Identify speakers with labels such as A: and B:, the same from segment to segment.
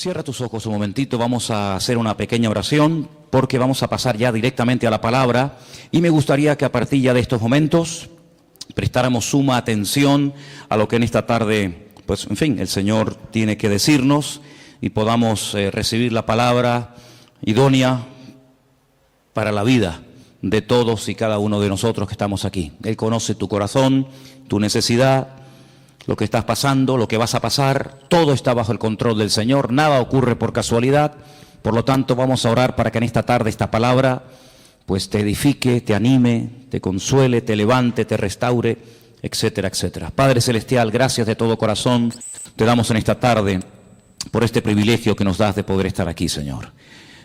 A: Cierra tus ojos un momentito, vamos a hacer una pequeña oración porque vamos a pasar ya directamente a la palabra y me gustaría que a partir ya de estos momentos prestáramos suma atención a lo que en esta tarde, pues en fin, el Señor tiene que decirnos y podamos recibir la palabra idónea para la vida de todos y cada uno de nosotros que estamos aquí. Él conoce tu corazón, tu necesidad, lo que estás pasando, lo que vas a pasar, todo está bajo el control del Señor, nada ocurre por casualidad. Por lo tanto, vamos a orar para que en esta tarde esta palabra pues te edifique, te anime, te consuele, te levante, te restaure, etcétera, etcétera. Padre Celestial, gracias de todo corazón te damos en esta tarde por este privilegio que nos das de poder estar aquí, Señor.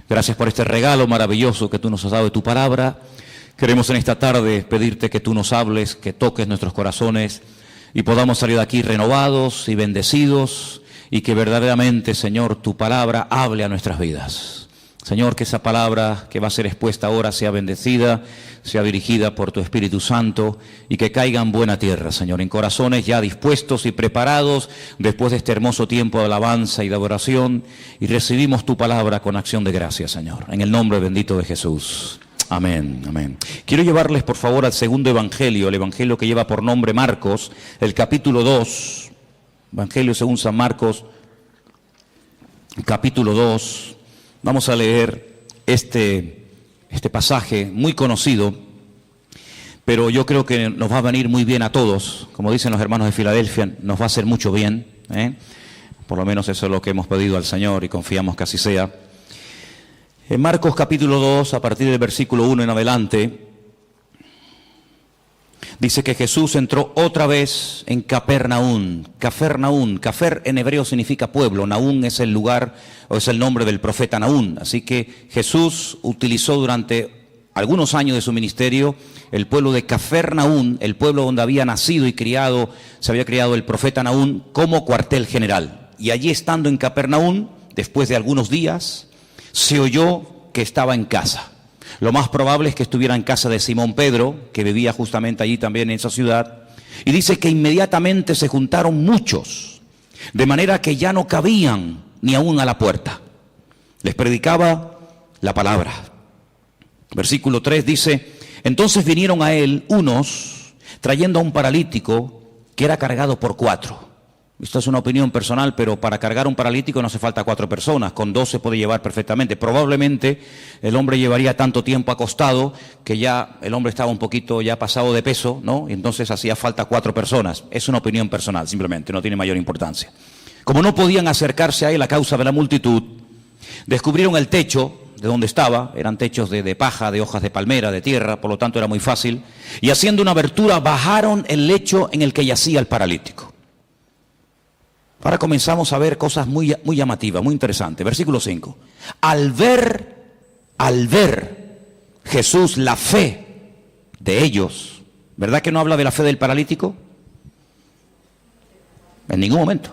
A: Gracias por este regalo maravilloso que tú nos has dado de tu palabra. Queremos en esta tarde pedirte que tú nos hables, que toques nuestros corazones y podamos salir de aquí renovados y bendecidos y que verdaderamente, Señor, tu palabra hable a nuestras vidas. Señor, que esa palabra que va a ser expuesta ahora sea bendecida, sea dirigida por tu Espíritu Santo y que caiga en buena tierra, Señor, en corazones ya dispuestos y preparados después de este hermoso tiempo de alabanza y de adoración, y recibimos tu palabra con acción de gracias, Señor, en el nombre bendito de Jesús. Amén, amén. Quiero llevarles por favor al segundo evangelio, el evangelio que lleva por nombre Marcos, el capítulo 2, evangelio según San Marcos, capítulo 2. Vamos a leer este pasaje muy conocido, pero yo creo que nos va a venir muy bien a todos. Como dicen los hermanos de Filadelfia, nos va a hacer mucho bien, Por lo menos eso es lo que hemos pedido al Señor y confiamos que así sea. En Marcos capítulo 2, a partir del versículo 1 en adelante, dice que Jesús entró otra vez en Capernaum. Cafer en hebreo significa pueblo, Naún es el lugar o es el nombre del profeta Naún. Así que Jesús utilizó durante algunos años de su ministerio el pueblo de Capernaum, el pueblo donde había nacido y se había criado el profeta Naún, como cuartel general. Y allí estando en Capernaum, después de algunos días, se oyó que estaba en casa. Lo más probable es que estuviera en casa de Simón Pedro, que vivía justamente allí también en esa ciudad. Y dice que inmediatamente se juntaron muchos, de manera que ya no cabían ni aún a la puerta. Les predicaba la palabra. Versículo 3 dice: entonces vinieron a él unos trayendo a un paralítico que era cargado por 4. Esto es una opinión personal, pero para cargar un paralítico no hace falta 4 personas, con 2 se puede llevar perfectamente. Probablemente el hombre llevaría tanto tiempo acostado que ya el hombre estaba un poquito ya pasado de peso, ¿no? Y entonces hacía falta 4 personas. Es una opinión personal, simplemente, no tiene mayor importancia. Como no podían acercarse a él a causa de la multitud, descubrieron el techo de donde estaba. Eran techos de paja, de hojas de palmera, de tierra, por lo tanto era muy fácil. Y haciendo una abertura bajaron el lecho en el que yacía el paralítico. Ahora comenzamos a ver cosas muy llamativas, muy interesantes. Versículo 5. Al ver Jesús la fe de ellos, ¿verdad que no habla de la fe del paralítico? En ningún momento.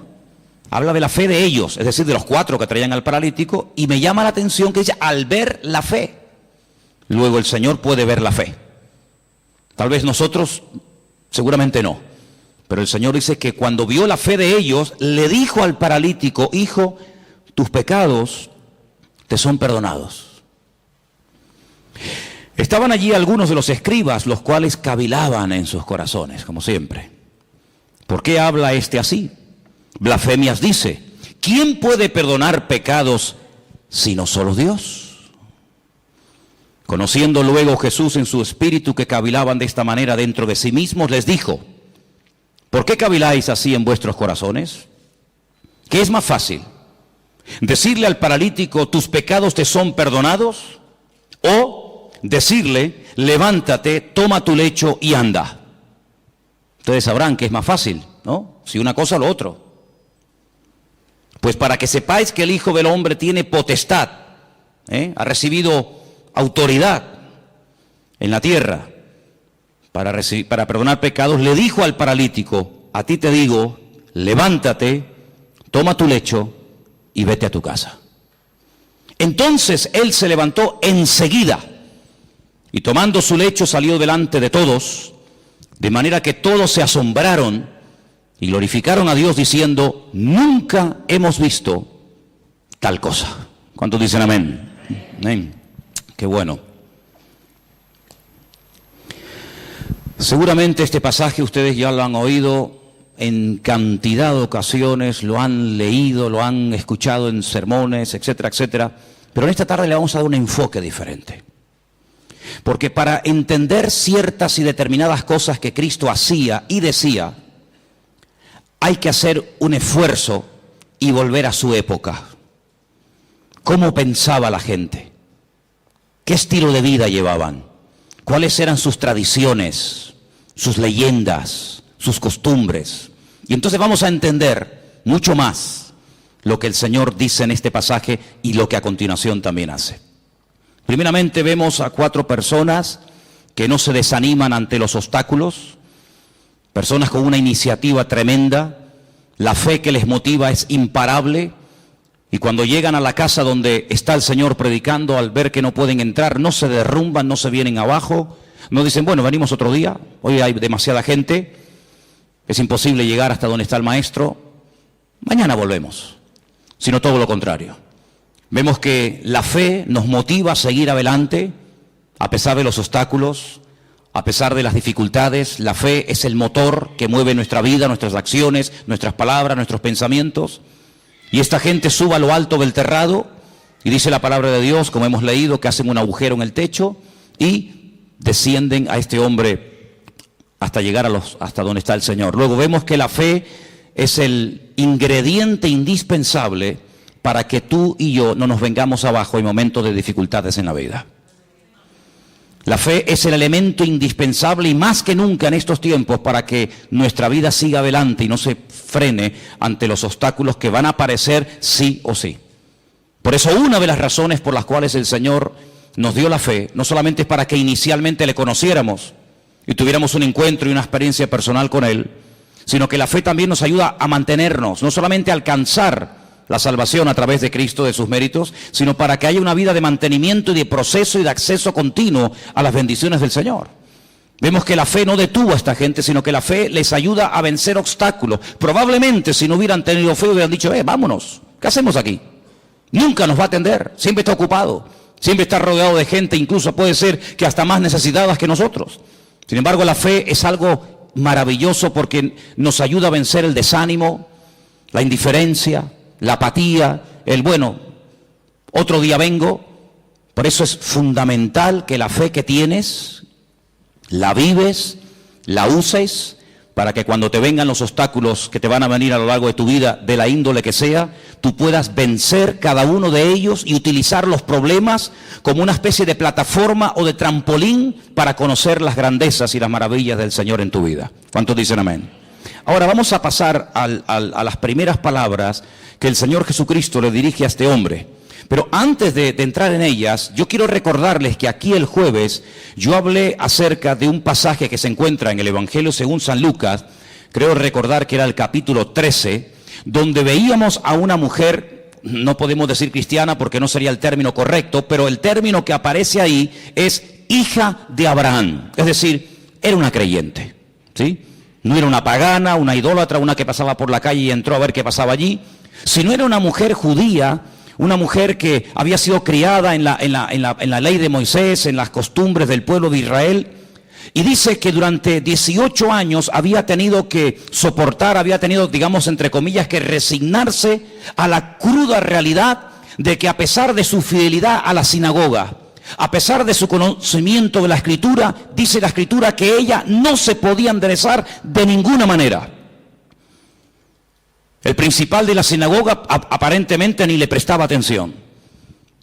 A: Habla de la fe de ellos, es decir, de los 4 que traían al paralítico, y me llama la atención que dice, al ver la fe. Luego el Señor puede ver la fe. Tal vez nosotros, seguramente no. Pero el Señor dice que cuando vio la fe de ellos, le dijo al paralítico: hijo, tus pecados te son perdonados. Estaban allí algunos de los escribas, los cuales cavilaban en sus corazones, como siempre. ¿Por qué habla este así? Blasfemias dice. ¿Quién puede perdonar pecados sino solo Dios? Conociendo luego Jesús en su espíritu que cavilaban de esta manera dentro de sí mismos, les dijo: ¿por qué caviláis así en vuestros corazones? ¿Qué es más fácil? ¿Decirle al paralítico, tus pecados te son perdonados? ¿O decirle, levántate, toma tu lecho y anda? Ustedes sabrán que es más fácil, ¿no? Si una cosa o lo otro. Pues para que sepáis que el Hijo del Hombre tiene potestad, ha recibido autoridad en la tierra para perdonar pecados, le dijo al paralítico: a ti te digo, levántate, toma tu lecho y vete a tu casa. Entonces él se levantó enseguida y tomando su lecho salió delante de todos, de manera que todos se asombraron y glorificaron a Dios diciendo: nunca hemos visto tal cosa. ¿Cuántos dicen amén? Amén. Qué bueno. Seguramente este pasaje ustedes ya lo han oído en cantidad de ocasiones, lo han leído, lo han escuchado en sermones, etcétera, etcétera. Pero en esta tarde le vamos a dar un enfoque diferente. Porque para entender ciertas y determinadas cosas que Cristo hacía y decía, hay que hacer un esfuerzo y volver a su época. ¿Cómo pensaba la gente? ¿Qué estilo de vida llevaban? ¿Cuáles eran sus tradiciones, sus leyendas, sus costumbres? Y entonces vamos a entender mucho más lo que el Señor dice en este pasaje y lo que a continuación también hace. Primeramente vemos a 4 personas que no se desaniman ante los obstáculos, personas con una iniciativa tremenda, la fe que les motiva es imparable, y cuando llegan a la casa donde está el Señor predicando, al ver que no pueden entrar, no se derrumban, no se vienen abajo, no dicen, bueno, venimos otro día, hoy hay demasiada gente, es imposible llegar hasta donde está el Maestro, mañana volvemos, sino todo lo contrario. Vemos que la fe nos motiva a seguir adelante, a pesar de los obstáculos, a pesar de las dificultades. La fe es el motor que mueve nuestra vida, nuestras acciones, nuestras palabras, nuestros pensamientos. Y esta gente sube a lo alto del terrado, y dice la palabra de Dios, como hemos leído, que hacen un agujero en el techo, y descienden a este hombre hasta llegar hasta donde está el Señor. Luego vemos que la fe es el ingrediente indispensable para que tú y yo no nos vengamos abajo en momentos de dificultades en la vida. La fe es el elemento indispensable y más que nunca en estos tiempos para que nuestra vida siga adelante y no se frene ante los obstáculos que van a aparecer sí o sí. Por eso una de las razones por las cuales el Señor nos dio la fe, no solamente es para que inicialmente le conociéramos y tuviéramos un encuentro y una experiencia personal con Él, sino que la fe también nos ayuda a mantenernos, no solamente a alcanzar la salvación a través de Cristo, de sus méritos, sino para que haya una vida de mantenimiento y de proceso y de acceso continuo a las bendiciones del Señor. Vemos que la fe no detuvo a esta gente, sino que la fe les ayuda a vencer obstáculos. Probablemente si no hubieran tenido fe hubieran dicho, vámonos, ¿qué hacemos aquí? Nunca nos va a atender, siempre está ocupado, siempre está rodeado de gente, incluso puede ser que hasta más necesitadas que nosotros. Sin embargo, la fe es algo maravilloso porque nos ayuda a vencer el desánimo, la indiferencia, la apatía, el bueno, otro día vengo. Por eso es fundamental que la fe que tienes, la vives, la uses, para que cuando te vengan los obstáculos que te van a venir a lo largo de tu vida, de la índole que sea, tú puedas vencer cada uno de ellos y utilizar los problemas como una especie de plataforma o de trampolín para conocer las grandezas y las maravillas del Señor en tu vida. ¿Cuántos dicen amén? Ahora vamos a pasar a las primeras palabras que el Señor Jesucristo le dirige a este hombre. Pero antes de entrar en ellas, yo quiero recordarles que aquí el jueves yo hablé acerca de un pasaje que se encuentra en el Evangelio según San Lucas, creo recordar que era el capítulo 13, donde veíamos a una mujer, no podemos decir cristiana porque no sería el término correcto, pero el término que aparece ahí es hija de Abraham, es decir, era una creyente, ¿sí? No era una pagana, una idólatra, una que pasaba por la calle y entró a ver qué pasaba allí, sino era una mujer judía, una mujer que había sido criada en la ley de Moisés, en las costumbres del pueblo de Israel, y dice que durante 18 años había tenido que soportar, había tenido, digamos, entre comillas, que resignarse a la cruda realidad de que a pesar de su fidelidad a la sinagoga, a pesar de su conocimiento de la Escritura, dice la Escritura que ella no se podía enderezar de ninguna manera. El principal de la sinagoga aparentemente ni le prestaba atención.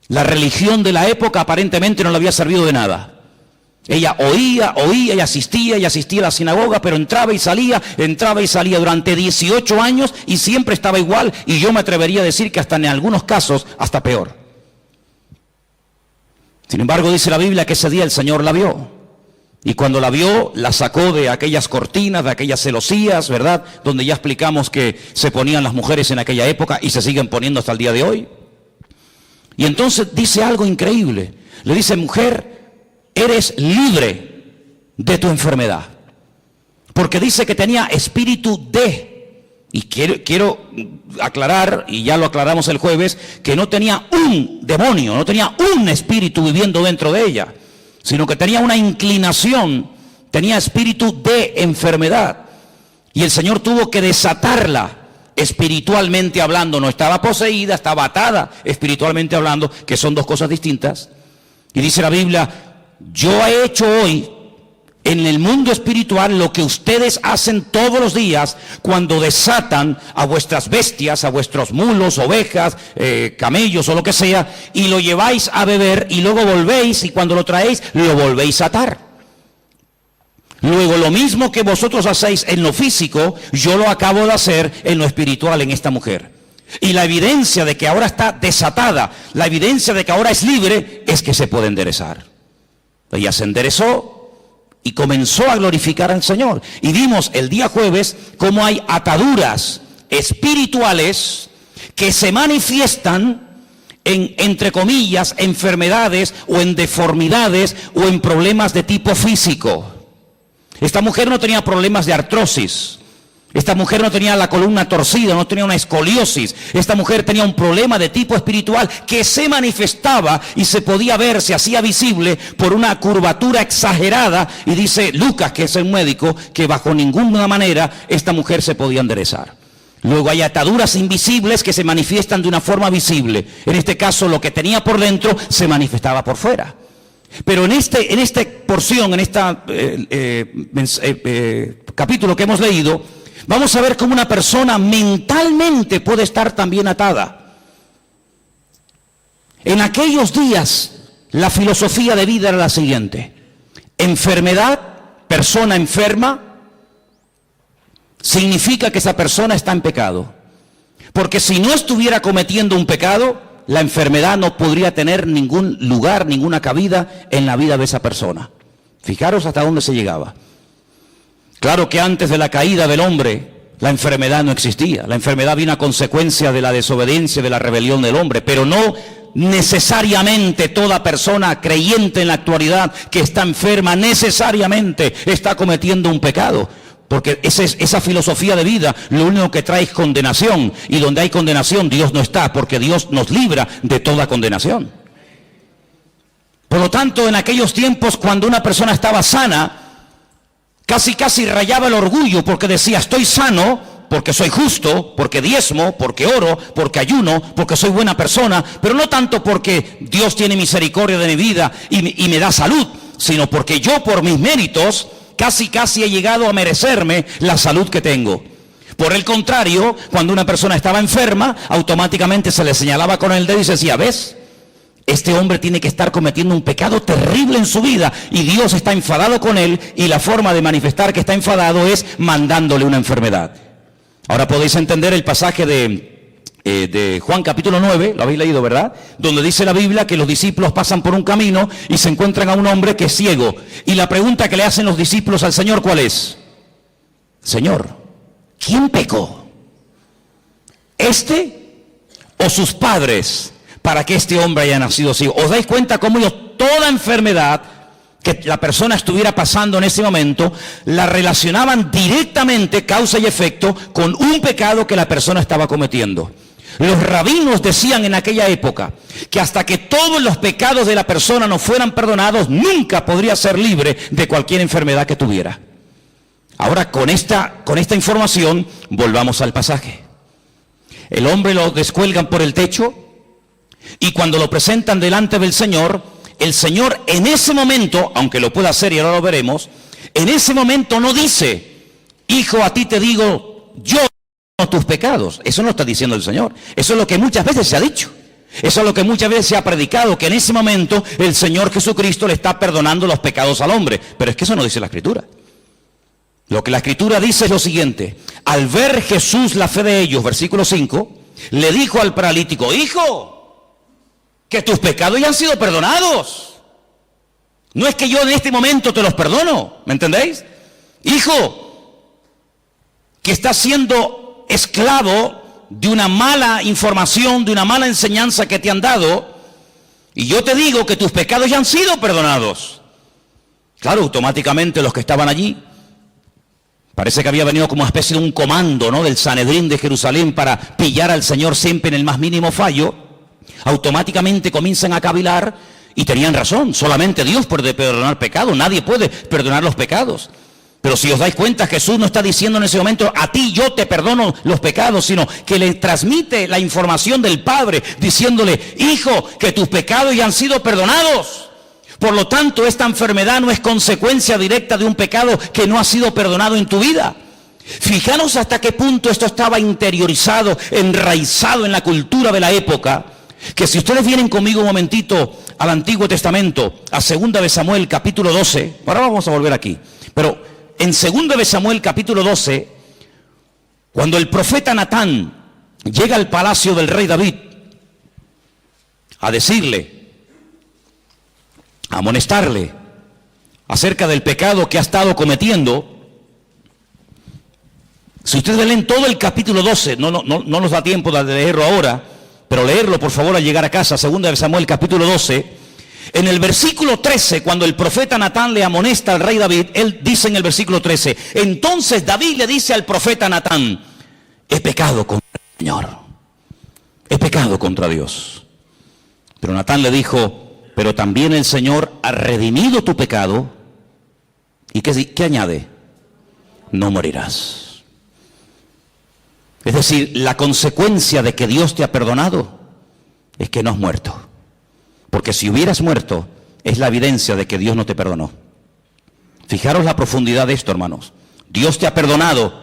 A: La religión de la época aparentemente no le había servido de nada. Ella oía y asistía a la sinagoga, pero entraba y salía durante 18 años y siempre estaba igual, y yo me atrevería a decir que hasta en algunos casos hasta peor. Sin embargo, dice la Biblia que ese día el Señor la vio. Y cuando la vio, la sacó de aquellas cortinas, de aquellas celosías, ¿verdad? Donde ya explicamos que se ponían las mujeres en aquella época y se siguen poniendo hasta el día de hoy. Y entonces dice algo increíble. Le dice, mujer, eres libre de tu enfermedad. Porque dice que tenía espíritu de Y quiero aclarar, y ya lo aclaramos el jueves, que no tenía un demonio, no tenía un espíritu viviendo dentro de ella, sino que tenía una inclinación, tenía espíritu de enfermedad. Y el Señor tuvo que desatarla espiritualmente hablando. No estaba poseída, estaba atada espiritualmente hablando, que son dos cosas distintas. Y dice la Biblia, yo he hecho hoy en el mundo espiritual lo que ustedes hacen todos los días cuando desatan a vuestras bestias, a vuestros mulos, ovejas, camellos o lo que sea, y lo lleváis a beber y luego volvéis, y cuando lo traéis lo volvéis a atar. Luego lo mismo que vosotros hacéis en lo físico, yo lo acabo de hacer en lo espiritual en esta mujer. Y la evidencia de que ahora está desatada, la evidencia de que ahora es libre, es que se puede enderezar. Ella se enderezó y comenzó a glorificar al Señor. Y vimos el día jueves cómo hay ataduras espirituales que se manifiestan en, entre comillas, enfermedades o en deformidades o en problemas de tipo físico. Esta mujer no tenía problemas de artrosis. Esta mujer no tenía la columna torcida, no tenía una escoliosis. Esta mujer tenía un problema de tipo espiritual que se manifestaba y se podía ver, se hacía visible por una curvatura exagerada. Y dice Lucas, que es el médico, que bajo ninguna manera esta mujer se podía enderezar. Luego hay ataduras invisibles que se manifiestan de una forma visible. En este caso, lo que tenía por dentro se manifestaba por fuera. Pero en esta porción, en este capítulo que hemos leído, vamos a ver cómo una persona mentalmente puede estar también atada. En aquellos días, la filosofía de vida era la siguiente: enfermedad, persona enferma, significa que esa persona está en pecado. Porque si no estuviera cometiendo un pecado, la enfermedad no podría tener ningún lugar, ninguna cabida en la vida de esa persona. Fijaros hasta dónde se llegaba. Claro que antes de la caída del hombre, la enfermedad no existía. La enfermedad vino a consecuencia de la desobediencia, de la rebelión del hombre, pero no necesariamente toda persona creyente en la actualidad que está enferma necesariamente está cometiendo un pecado. Porque esa filosofía de vida lo único que trae es condenación. Y donde hay condenación, Dios no está, porque Dios nos libra de toda condenación. Por lo tanto, en aquellos tiempos, cuando una persona estaba sana, casi rayaba el orgullo, porque decía, estoy sano, porque soy justo, porque diezmo, porque oro, porque ayuno, porque soy buena persona, pero no tanto porque Dios tiene misericordia de mi vida y me da salud, sino porque yo por mis méritos casi he llegado a merecerme la salud que tengo. Por el contrario, cuando una persona estaba enferma, automáticamente se le señalaba con el dedo y se decía, ¿ves? Este hombre tiene que estar cometiendo un pecado terrible en su vida y Dios está enfadado con él, y la forma de manifestar que está enfadado es mandándole una enfermedad. Ahora podéis entender el pasaje de Juan capítulo 9, lo habéis leído, ¿verdad? Donde dice la Biblia que los discípulos pasan por un camino y se encuentran a un hombre que es ciego. Y la pregunta que le hacen los discípulos al Señor, ¿cuál es? Señor, ¿quién pecó? ¿Este o sus padres para que este hombre haya nacido ciego? ¿Os dais cuenta cómo ellos toda enfermedad que la persona estuviera pasando en ese momento la relacionaban directamente, causa y efecto, con un pecado que la persona estaba cometiendo? Los rabinos decían en aquella época que hasta que todos los pecados de la persona no fueran perdonados, nunca podría ser libre de cualquier enfermedad que tuviera. Ahora, con esta información, volvamos al pasaje. El hombre lo descuelgan por el techo y cuando lo presentan delante del Señor, el Señor en ese momento, aunque lo pueda hacer y ahora lo veremos, en ese momento no dice, hijo, a ti te digo, yo tus pecados. Eso no está diciendo el Señor. Eso es lo que muchas veces se ha dicho. Eso es lo que muchas veces se ha predicado, que en ese momento el Señor Jesucristo le está perdonando los pecados al hombre. Pero es que eso no dice la Escritura. Lo que la Escritura dice es lo siguiente: al ver Jesús la fe de ellos, versículo 5, le dijo al paralítico, hijo, que tus pecados ya han sido perdonados. No es que yo en este momento te los perdono, ¿me entendéis? Hijo, que estás siendo esclavo de una mala información, de una mala enseñanza que te han dado, y yo te digo que tus pecados ya han sido perdonados. Claro, automáticamente los que estaban allí Parece que había venido como una especie de un comando, ¿no?, del Sanedrín de Jerusalén para pillar al Señor siempre en el más mínimo fallo. Automáticamente comienzan a cavilar y tenían razón. Solamente Dios puede perdonar pecados, nadie puede perdonar los pecados. Pero si os dais cuenta, Jesús no está diciendo en ese momento, a ti yo te perdono los pecados, sino que le transmite la información del Padre, diciéndole, hijo, que tus pecados ya han sido perdonados. Por lo tanto, esta enfermedad no es consecuencia directa de un pecado que no ha sido perdonado en tu vida. Fijaros hasta qué punto esto estaba interiorizado, enraizado en la cultura de la época, que si ustedes vienen conmigo un momentito al Antiguo Testamento, a 2 de Samuel capítulo 12, ahora vamos a volver aquí, pero en 2 de Samuel capítulo 12, cuando el profeta Natán llega al palacio del rey David a decirle, a amonestarle acerca del pecado que ha estado cometiendo, si ustedes leen todo el capítulo 12, no nos da tiempo de leerlo ahora, pero leerlo por favor al llegar a casa, 2 de Samuel capítulo 12, en el versículo 13, cuando el profeta Natán le amonesta al rey David, él dice en el versículo 13, entonces David le dice al profeta Natán, he pecado contra el Señor, he pecado contra Dios. Pero Natán le dijo, pero también el Señor ha redimido tu pecado. ¿Y qué añade? No morirás. Es decir, la consecuencia de que Dios te ha perdonado es que no has muerto. Porque si hubieras muerto, es la evidencia de que Dios no te perdonó. Fijaros la profundidad de esto, hermanos. Dios te ha perdonado.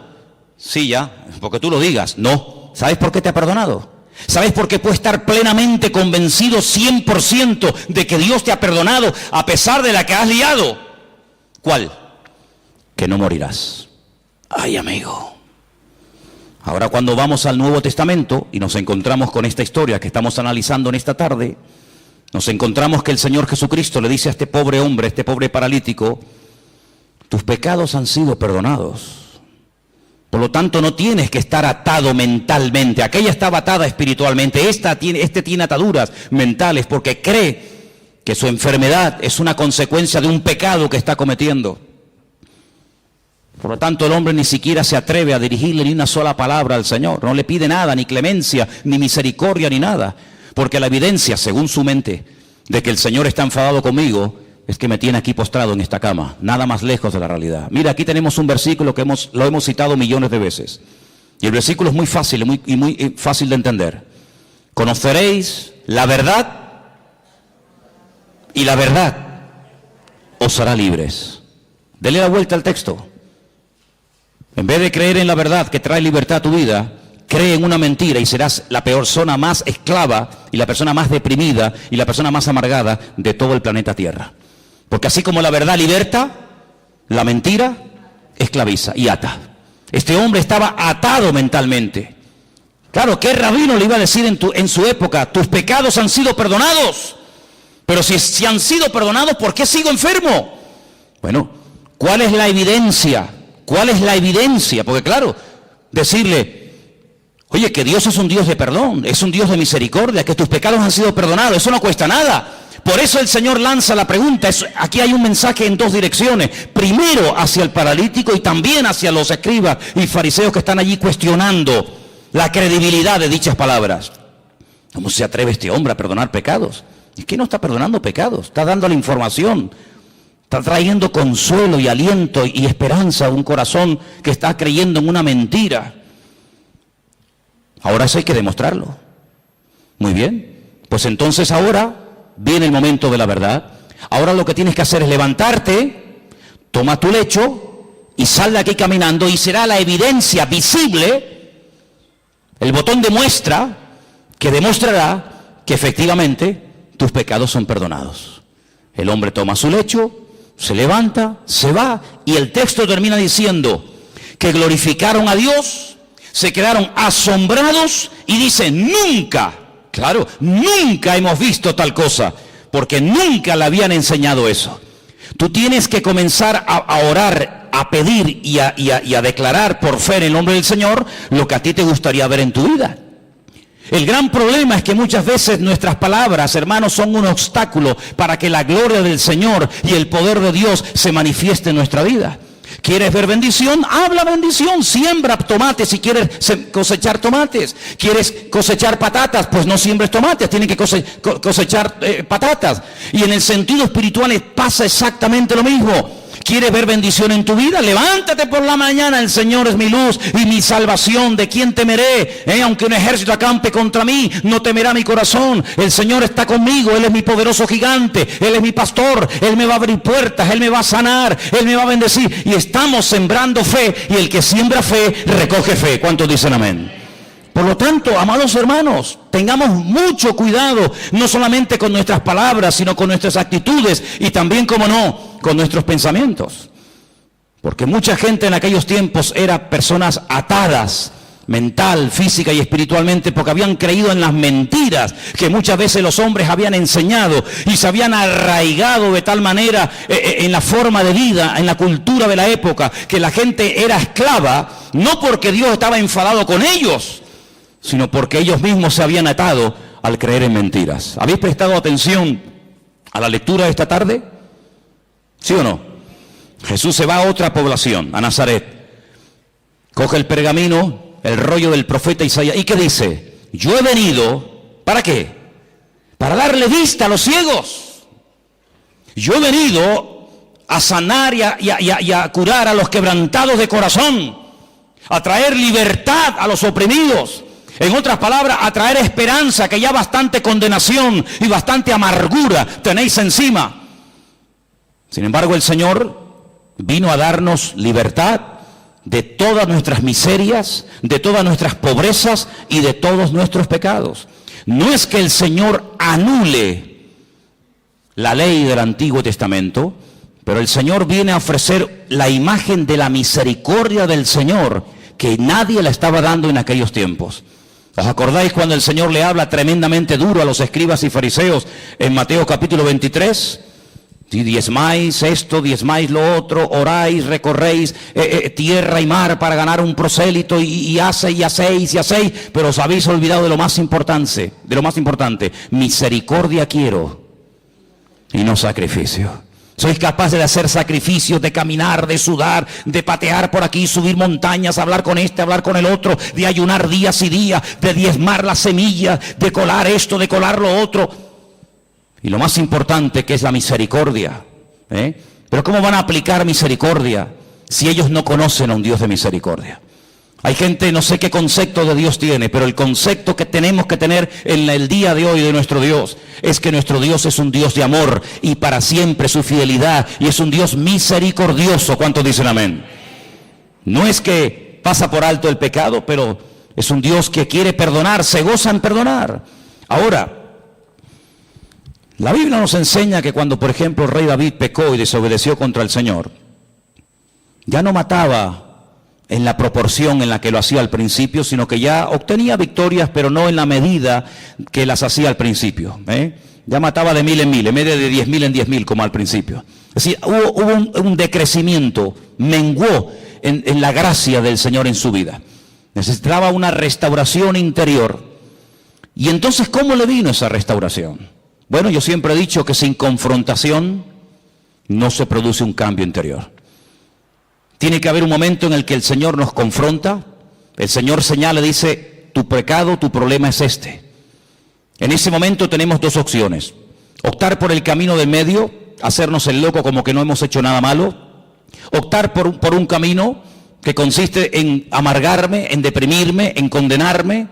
A: Sí, ya, porque tú lo digas. No. ¿Sabes por qué te ha perdonado? ¿Sabes por qué puedes estar plenamente convencido 100% de que Dios te ha perdonado a pesar de la que has liado? ¿Cuál? Que no morirás. Ay, amigo. Ahora cuando vamos al Nuevo Testamento y nos encontramos con esta historia que estamos analizando en esta tarde, nos encontramos que el Señor Jesucristo le dice a este pobre hombre, a este pobre paralítico, tus pecados han sido perdonados. Por lo tanto, no tienes que estar atado mentalmente. Aquella estaba atada espiritualmente. Este tiene ataduras mentales porque cree que su enfermedad es una consecuencia de un pecado que está cometiendo. Por lo tanto, el hombre ni siquiera se atreve a dirigirle ni una sola palabra al Señor. No le pide nada, ni clemencia, ni misericordia, ni nada. Porque la evidencia, según su mente, de que el Señor está enfadado conmigo, es que me tiene aquí postrado en esta cama, nada más lejos de la realidad. Mira, aquí tenemos un versículo que lo hemos citado millones de veces. Y el versículo es muy fácil muy fácil de entender. Conoceréis la verdad y la verdad os hará libres. Dele la vuelta al texto. En vez de creer en la verdad que trae libertad a tu vida, cree en una mentira y serás la persona más esclava y la persona más deprimida y la persona más amargada de todo el planeta Tierra. Porque así como la verdad liberta, la mentira esclaviza y ata. Este hombre estaba atado mentalmente. Claro, ¿qué rabino le iba a decir en su época? Tus pecados han sido perdonados. Pero si han sido perdonados, ¿por qué sigo enfermo? Bueno, ¿cuál es la evidencia? ¿Cuál es la evidencia? Porque claro, decirle, oye, que Dios es un Dios de perdón, es un Dios de misericordia, que tus pecados han sido perdonados, eso no cuesta nada. Por eso el Señor lanza la pregunta. Aquí hay un mensaje en dos direcciones. Primero hacia el paralítico y también hacia los escribas y fariseos que están allí cuestionando la credibilidad de dichas palabras. ¿Cómo se atreve este hombre a perdonar pecados? Es que no está perdonando pecados, está dando la información. Está trayendo consuelo y aliento y esperanza a un corazón que está creyendo en una mentira. Ahora eso hay que demostrarlo. Muy bien. Pues entonces ahora viene el momento de la verdad. Ahora lo que tienes que hacer es levantarte, toma tu lecho y sal de aquí caminando y será la evidencia visible, el botón de muestra que demostrará que efectivamente tus pecados son perdonados. El hombre toma su lecho, se levanta, se va y el texto termina diciendo que glorificaron a Dios, se quedaron asombrados y dicen nunca. Claro, nunca hemos visto tal cosa, porque nunca le habían enseñado eso. Tú tienes que comenzar a orar, a pedir y a declarar por fe en el nombre del Señor lo que a ti te gustaría ver en tu vida. El gran problema es que muchas veces nuestras palabras, hermanos, son un obstáculo para que la gloria del Señor y el poder de Dios se manifieste en nuestra vida. ¿Quieres ver bendición? Habla bendición. Siembra tomates si quieres cosechar tomates. ¿Quieres cosechar patatas? Pues no siembres tomates, tienes que cosechar patatas. Y en el sentido espiritual pasa exactamente lo mismo. ¿Quieres ver bendición en tu vida? Levántate por la mañana, el Señor es mi luz y mi salvación. ¿De quién temeré? Aunque un ejército acampe contra mí, no temerá mi corazón. El Señor está conmigo, Él es mi poderoso gigante, Él es mi pastor, Él me va a abrir puertas, Él me va a sanar, Él me va a bendecir. Y estamos sembrando fe, y el que siembra fe, recoge fe. ¿Cuántos dicen amén? Por lo tanto, amados hermanos, tengamos mucho cuidado, no solamente con nuestras palabras, sino con nuestras actitudes y también, como no, con nuestros pensamientos. Porque mucha gente en aquellos tiempos era personas atadas, mental, física y espiritualmente, porque habían creído en las mentiras que muchas veces los hombres habían enseñado y se habían arraigado de tal manera en la forma de vida, en la cultura de la época, que la gente era esclava, no porque Dios estaba enfadado con ellos, sino porque ellos mismos se habían atado al creer en mentiras. ¿Habéis prestado atención a la lectura de esta tarde? ¿Sí o no? Jesús se va a otra población, a Nazaret. Coge el pergamino, el rollo del profeta Isaías. ¿Y qué dice? Yo he venido, ¿para qué? Para darle vista a los ciegos. Yo he venido a sanar y a curar a los quebrantados de corazón, a traer libertad a los oprimidos. En otras palabras, a traer esperanza, que ya bastante condenación y bastante amargura tenéis encima. Sin embargo, el Señor vino a darnos libertad de todas nuestras miserias, de todas nuestras pobrezas y de todos nuestros pecados. No es que el Señor anule la ley del Antiguo Testamento, pero el Señor viene a ofrecer la imagen de la misericordia del Señor, que nadie la estaba dando en aquellos tiempos. ¿Os acordáis cuando el Señor le habla tremendamente duro a los escribas y fariseos en Mateo capítulo 23? Si diezmáis esto, diezmáis lo otro, oráis, recorréis tierra y mar para ganar un prosélito y hacéis, pero os habéis olvidado de lo más importante, misericordia quiero y no sacrificio. Sois capaces de hacer sacrificios, de caminar, de sudar, de patear por aquí, subir montañas, hablar con este, hablar con el otro, de ayunar días y días, de diezmar la semilla, de colar esto, de colar lo otro. Y lo más importante, que es la misericordia. Pero ¿cómo van a aplicar misericordia si ellos no conocen a un Dios de misericordia? Hay gente, no sé qué concepto de Dios tiene, pero el concepto que tenemos que tener en el día de hoy de nuestro Dios es que nuestro Dios es un Dios de amor y para siempre su fidelidad, y es un Dios misericordioso. ¿Cuántos dicen amén? No es que pasa por alto el pecado, pero es un Dios que quiere perdonar, se goza en perdonar. Ahora, la Biblia nos enseña que cuando, por ejemplo, el rey David pecó y desobedeció contra el Señor, ya no mataba en la proporción en la que lo hacía al principio, sino que ya obtenía victorias, pero no en la medida que las hacía al principio. Ya mataba de 1000 en 1000, en vez de 10.000 en 10.000 como al principio. Es decir, hubo un decrecimiento, menguó en la gracia del Señor en su vida. Necesitaba una restauración interior. Y entonces, ¿cómo le vino esa restauración? Bueno, yo siempre he dicho que sin confrontación no se produce un cambio interior. Tiene que haber un momento en el que el Señor nos confronta, el Señor señala y dice, tu pecado, tu problema es este. En ese momento tenemos dos opciones: optar por el camino del medio, hacernos el loco como que no hemos hecho nada malo; optar por un camino que consiste en amargarme, en deprimirme, en condenarme;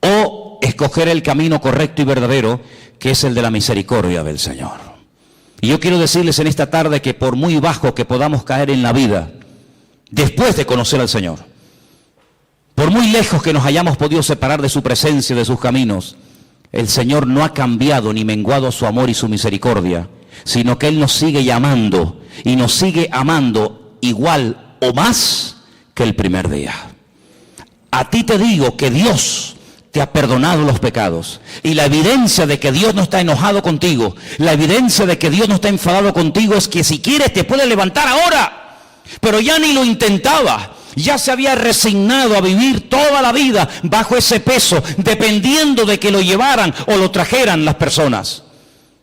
A: o escoger el camino correcto y verdadero, que es el de la misericordia del Señor. Y yo quiero decirles en esta tarde que por muy bajo que podamos caer en la vida, después de conocer al Señor, por muy lejos que nos hayamos podido separar de su presencia, de sus caminos, el Señor no ha cambiado ni menguado su amor y su misericordia, sino que Él nos sigue llamando y nos sigue amando igual o más que el primer día. A ti te digo que Dios te ha perdonado los pecados, y la evidencia de que Dios no está enojado contigo, la evidencia de que Dios no está enfadado contigo, es que si quieres te puedes levantar ahora. Pero ya ni lo intentaba, ya se había resignado a vivir toda la vida bajo ese peso, dependiendo de que lo llevaran o lo trajeran las personas.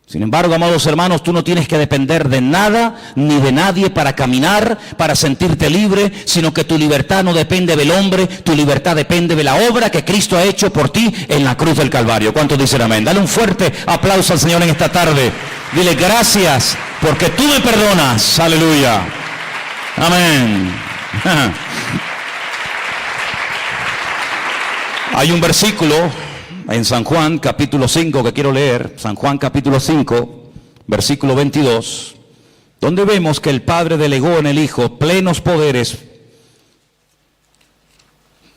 A: Sin embargo, amados hermanos, tú no tienes que depender de nada ni de nadie para caminar, para sentirte libre, sino que tu libertad no depende del hombre, tu libertad depende de la obra que Cristo ha hecho por ti en la cruz del Calvario. ¿Cuántos dicen amén? Dale un fuerte aplauso al Señor en esta tarde. Dile gracias porque tú me perdonas. Aleluya. Amén. Hay un versículo en San Juan capítulo 5 que quiero leer, San Juan capítulo 5, versículo 22, donde vemos que el Padre delegó en el Hijo plenos poderes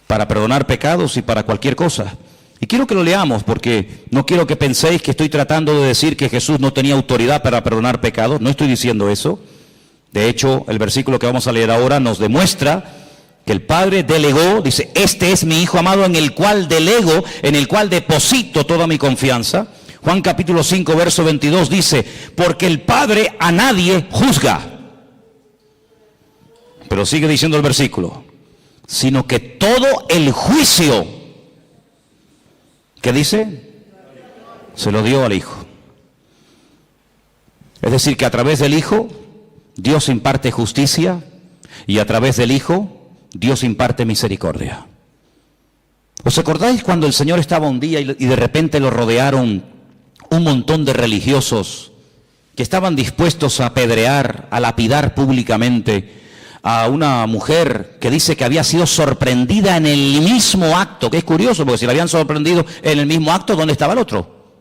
A: para perdonar pecados y para cualquier cosa. Y quiero que lo leamos porque no quiero que penséis que estoy tratando de decir que Jesús no tenía autoridad para perdonar pecados, no estoy diciendo eso. De hecho, el versículo que vamos a leer ahora nos demuestra que el Padre delegó, dice, este es mi Hijo amado en el cual delego, en el cual deposito toda mi confianza. Juan capítulo 5, verso 22 dice, porque el Padre a nadie juzga. Pero sigue diciendo el versículo, sino que todo el juicio, ¿qué dice? Se lo dio al Hijo. Es decir, que a través del Hijo, Dios imparte justicia y a través del Hijo, Dios imparte misericordia. ¿Os acordáis cuando el Señor estaba un día y de repente lo rodearon un montón de religiosos que estaban dispuestos a apedrear, a lapidar públicamente a una mujer que dice que había sido sorprendida en el mismo acto? Que es curioso, porque si la habían sorprendido en el mismo acto, ¿dónde estaba el otro?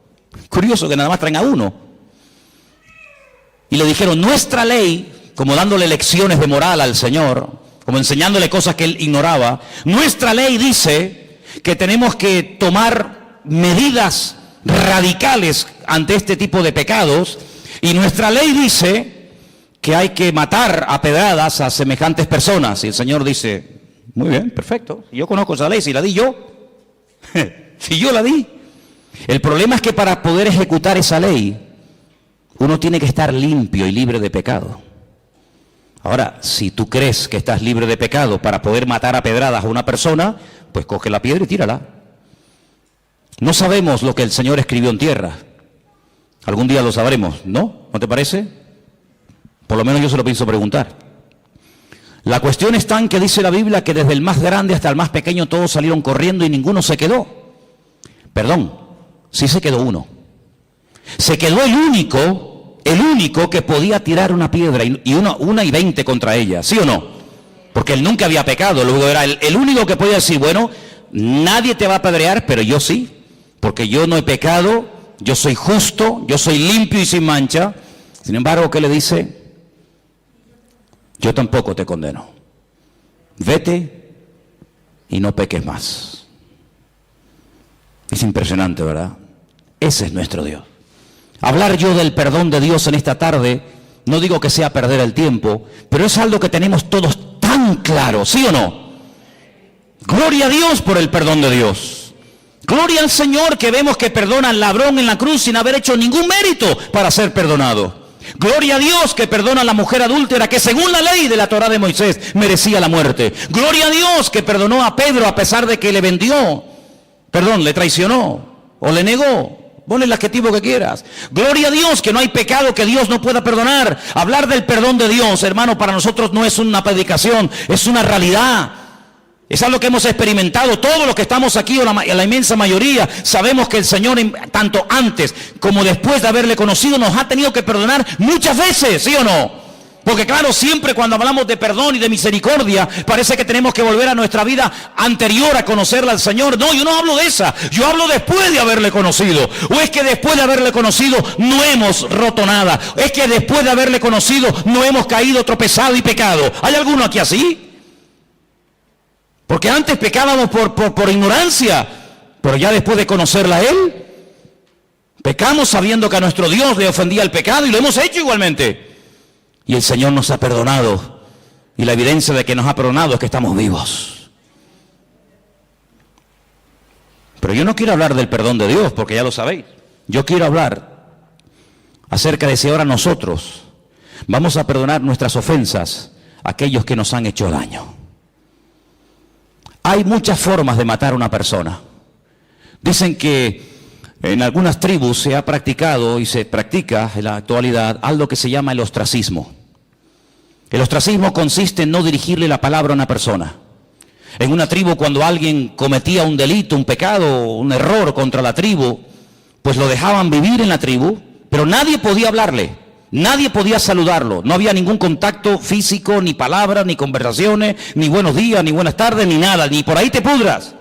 A: Curioso que nada más traen a uno. Y le dijeron, nuestra ley, como dándole lecciones de moral al Señor, como enseñándole cosas que él ignoraba, nuestra ley dice que tenemos que tomar medidas radicales ante este tipo de pecados, y nuestra ley dice que hay que matar a pedradas a semejantes personas. Y el Señor dice, muy bien, perfecto, yo conozco esa ley, si la di yo, si yo la di. El problema es que para poder ejecutar esa ley, uno tiene que estar limpio y libre de pecado. Ahora, si tú crees que estás libre de pecado para poder matar a pedradas a una persona, pues coge la piedra y tírala. No sabemos lo que el Señor escribió en tierra. Algún día lo sabremos, ¿no? ¿No te parece? Por lo menos yo se lo pienso preguntar. La cuestión está en que dice la Biblia que desde el más grande hasta el más pequeño todos salieron corriendo y ninguno se quedó. Perdón, sí se quedó uno. Se quedó el único que podía tirar una piedra y una y 20 contra ella, ¿sí o no? Porque él nunca había pecado, luego era el único que podía decir, bueno, nadie te va a apedrear, pero yo sí, porque yo no he pecado, yo soy justo, yo soy limpio y sin mancha. Sin embargo, ¿qué le dice? Yo tampoco te condeno. Vete y no peques más. Es impresionante, ¿verdad? Ese es nuestro Dios. Hablar yo del perdón de Dios en esta tarde, no digo que sea perder el tiempo, pero es algo que tenemos todos tan claro, ¿sí o no? Gloria a Dios por el perdón de Dios. Gloria al Señor que vemos que perdona al ladrón en la cruz sin haber hecho ningún mérito para ser perdonado. Gloria a Dios que perdona a la mujer adúltera que según la ley de la Torá de Moisés merecía la muerte. Gloria a Dios que perdonó a Pedro a pesar de que le traicionó o le negó. Ponle el adjetivo que quieras. Gloria a Dios que no hay pecado que Dios no pueda perdonar. Hablar del perdón de Dios, hermano, para nosotros no es una predicación, es una realidad. Es algo que hemos experimentado. Todos los que estamos aquí, o la inmensa mayoría, sabemos que el Señor, tanto antes como después de haberle conocido, nos ha tenido que perdonar muchas veces, ¿sí o no? Porque claro, siempre cuando hablamos de perdón y de misericordia, parece que tenemos que volver a nuestra vida anterior a conocerla al Señor. No, yo no hablo de esa, yo hablo después de haberle conocido. O es que después de haberle conocido no hemos roto nada. Es que después de haberle conocido no hemos caído, tropezado y pecado. ¿Hay alguno aquí así? Porque antes pecábamos por ignorancia, pero ya después de conocerla a Él, pecamos sabiendo que a nuestro Dios le ofendía el pecado y lo hemos hecho igualmente. Y el Señor nos ha perdonado. Y la evidencia de que nos ha perdonado es que estamos vivos. Pero yo no quiero hablar del perdón de Dios, porque ya lo sabéis. Yo quiero hablar acerca de si ahora nosotros vamos a perdonar nuestras ofensas a aquellos que nos han hecho daño. Hay muchas formas de matar a una persona. Dicen que En algunas tribus se ha practicado y se practica en la actualidad algo que se llama el ostracismo. El ostracismo consiste en no dirigirle la palabra a una persona. En una tribu, cuando alguien cometía un delito, un pecado, un error contra la tribu, pues lo dejaban vivir en la tribu, pero nadie podía hablarle, nadie podía saludarlo, no había ningún contacto físico, ni palabras, ni conversaciones, ni buenos días, ni buenas tardes, ni nada, ni por ahí te pudras.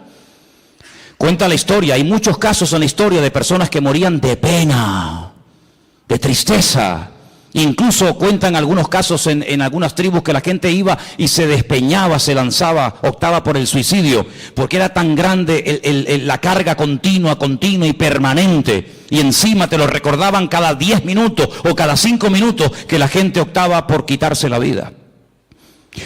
A: Cuenta la historia, hay muchos casos en la historia de personas que morían de pena, de tristeza. Incluso cuentan algunos casos en algunas tribus que la gente iba y se despeñaba, se lanzaba, optaba por el suicidio, porque era tan grande la carga continua y permanente, y encima te lo recordaban cada 10 minutos o cada 5 minutos que la gente optaba por quitarse la vida.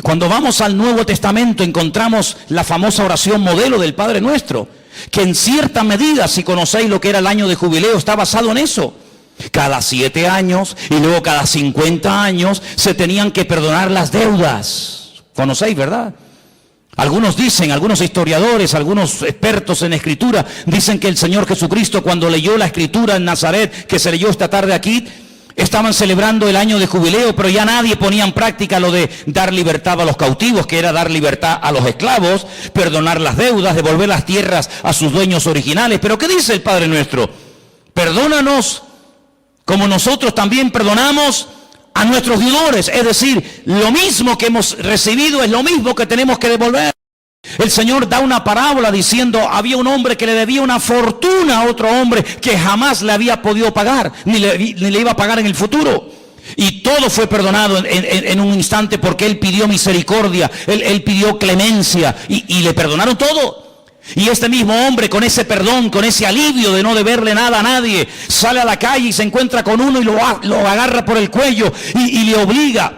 A: Cuando vamos al Nuevo Testamento encontramos la famosa oración modelo del Padre Nuestro, que en cierta medida, si conocéis lo que era el año de jubileo, está basado en eso. Cada 7 años y luego cada 50 años se tenían que perdonar las deudas. ¿Conocéis, verdad? Algunos dicen, algunos historiadores, algunos expertos en escritura, dicen que el Señor Jesucristo, cuando leyó la escritura en Nazaret, que se leyó esta tarde aquí, estaban celebrando el año de jubileo, pero ya nadie ponía en práctica lo de dar libertad a los cautivos, que era dar libertad a los esclavos, perdonar las deudas, devolver las tierras a sus dueños originales. Pero ¿qué dice el Padre Nuestro? Perdónanos como nosotros también perdonamos a nuestros deudores. Es decir, lo mismo que hemos recibido es lo mismo que tenemos que devolver. El Señor da una parábola diciendo, había un hombre que le debía una fortuna a otro hombre que jamás le había podido pagar, ni le iba a pagar en el futuro. Y todo fue perdonado en un instante porque él pidió misericordia, él pidió clemencia y le perdonaron todo. Y este mismo hombre, con ese perdón, con ese alivio de no deberle nada a nadie, sale a la calle y se encuentra con uno y lo agarra por el cuello y le obliga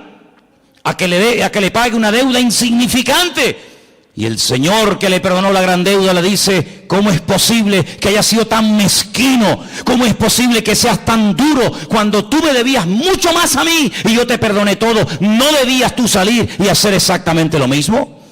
A: a que le pague una deuda insignificante. Y el Señor, que le perdonó la gran deuda, le dice, ¿cómo es posible que hayas sido tan mezquino? ¿Cómo es posible que seas tan duro cuando tú me debías mucho más a mí y yo te perdoné todo? ¿No debías tú salir y hacer exactamente lo mismo?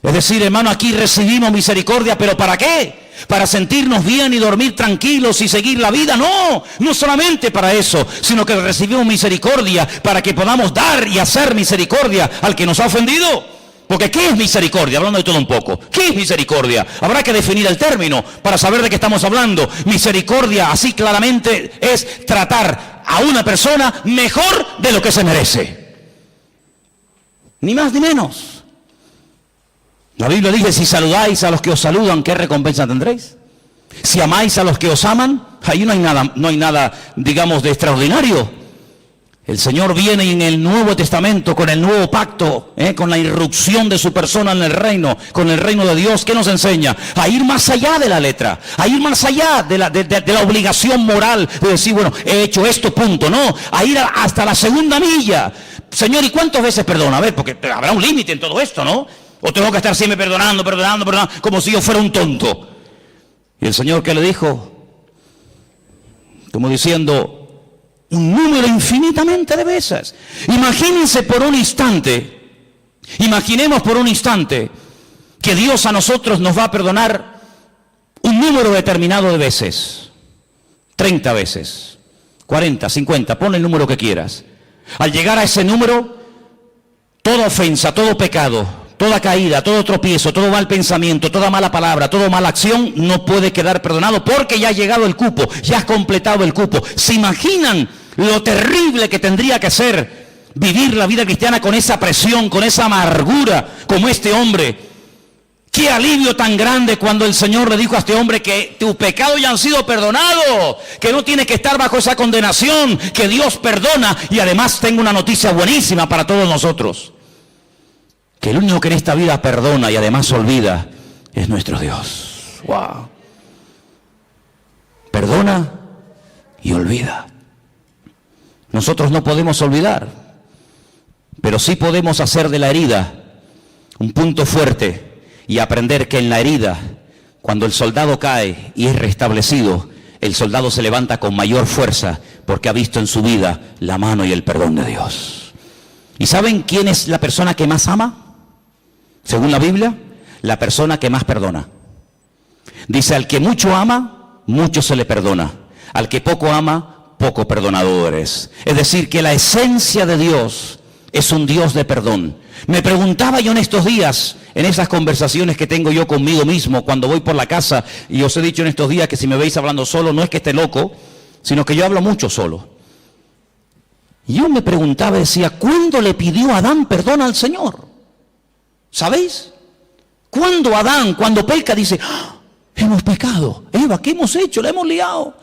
A: Es decir, hermano, aquí recibimos misericordia, ¿pero para qué? ¿Para sentirnos bien y dormir tranquilos y seguir la vida? No, no solamente para eso, sino que recibimos misericordia para que podamos dar y hacer misericordia al que nos ha ofendido. Porque ¿qué es misericordia? Hablando de todo un poco. ¿Qué es misericordia? Habrá que definir el término para saber de qué estamos hablando. Misericordia, así claramente, es tratar a una persona mejor de lo que se merece. Ni más ni menos. La Biblia dice, si saludáis a los que os saludan, ¿qué recompensa tendréis? Si amáis a los que os aman, ahí no hay nada, digamos, de extraordinario. El Señor viene en el Nuevo Testamento con el nuevo pacto, con la irrupción de su persona en el reino, con el reino de Dios. ¿Qué nos enseña? A ir más allá de la letra, a ir más allá de la obligación moral de decir, bueno, he hecho esto, punto. No, a ir hasta la segunda milla. Señor, ¿y cuántas veces perdona? A ver, porque habrá un límite en todo esto, ¿no? O tengo que estar siempre perdonando, como si yo fuera un tonto. Y el Señor, ¿qué le dijo? Como diciendo, un número infinitamente de veces. Imaginemos por un instante que Dios a nosotros nos va a perdonar un número determinado de veces. 30 veces, 40, 50, pon el número que quieras. Al llegar a ese número, toda ofensa, todo pecado, toda caída, todo tropiezo, todo mal pensamiento, toda mala palabra, toda mala acción no puede quedar perdonado porque ya ha llegado el cupo, ya has completado el cupo. ¿Se imaginan lo terrible que tendría que ser vivir la vida cristiana con esa presión, con esa amargura como este hombre? Qué alivio tan grande cuando el Señor le dijo a este hombre que tus pecados ya han sido perdonados, que no tienes que estar bajo esa condenación, que Dios perdona. Y además tengo una noticia buenísima para todos nosotros, que el único que en esta vida perdona y además olvida es nuestro Dios. ¡Wow! Perdona y olvida. Nosotros no podemos olvidar, pero sí podemos hacer de la herida un punto fuerte y aprender que en la herida, cuando el soldado cae y es restablecido, el soldado se levanta con mayor fuerza porque ha visto en su vida la mano y el perdón de Dios. ¿Y saben quién es la persona que más ama? Según la Biblia, la persona que más perdona. Dice, al que mucho ama, mucho se le perdona. Al que poco ama, poco perdonado eres. Es decir, que la esencia de Dios es un Dios de perdón. Me preguntaba yo en estos días, en esas conversaciones que tengo yo conmigo mismo cuando voy por la casa, y os he dicho en estos días que si me veis hablando solo, no es que esté loco, sino que yo hablo mucho solo. Y yo me preguntaba, decía, ¿cuándo le pidió Adán perdón al Señor? ¿Sabéis? Cuando Adán, cuando peca, dice, ¡ah! Hemos pecado. Eva, ¿qué hemos hecho? La hemos liado.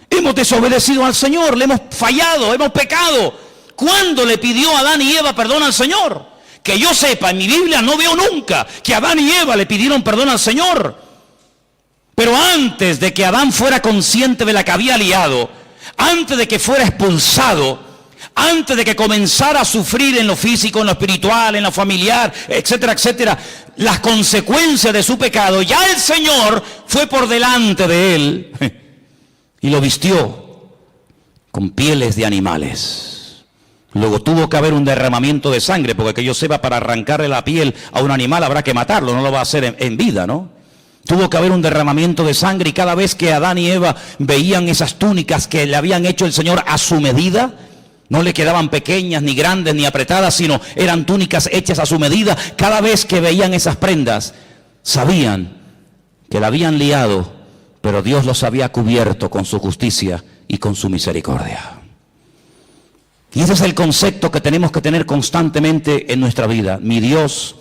A: Hemos desobedecido al Señor, le hemos fallado, hemos pecado. ¿Cuándo le pidió Adán y Eva perdón al Señor? Que yo sepa, en mi Biblia no veo nunca que Adán y Eva le pidieron perdón al Señor. Pero antes de que Adán fuera consciente de la que había liado, antes de que fuera expulsado, antes de que comenzara a sufrir en lo físico, en lo espiritual, en lo familiar, etcétera, etcétera, las consecuencias de su pecado, ya el Señor fue por delante de él y lo vistió con pieles de animales. Luego tuvo que haber un derramamiento de sangre, porque que yo sepa, para arrancarle la piel a un animal habrá que matarlo, no lo va a hacer en vida, ¿no? Tuvo que haber un derramamiento de sangre, y cada vez que Adán y Eva veían esas túnicas que le habían hecho el Señor a su medida, no le quedaban pequeñas, ni grandes, ni apretadas, sino eran túnicas hechas a su medida. Cada vez que veían esas prendas, sabían que la habían liado, pero Dios los había cubierto con su justicia y con su misericordia. Y ese es el concepto que tenemos que tener constantemente en nuestra vida. Mi Dios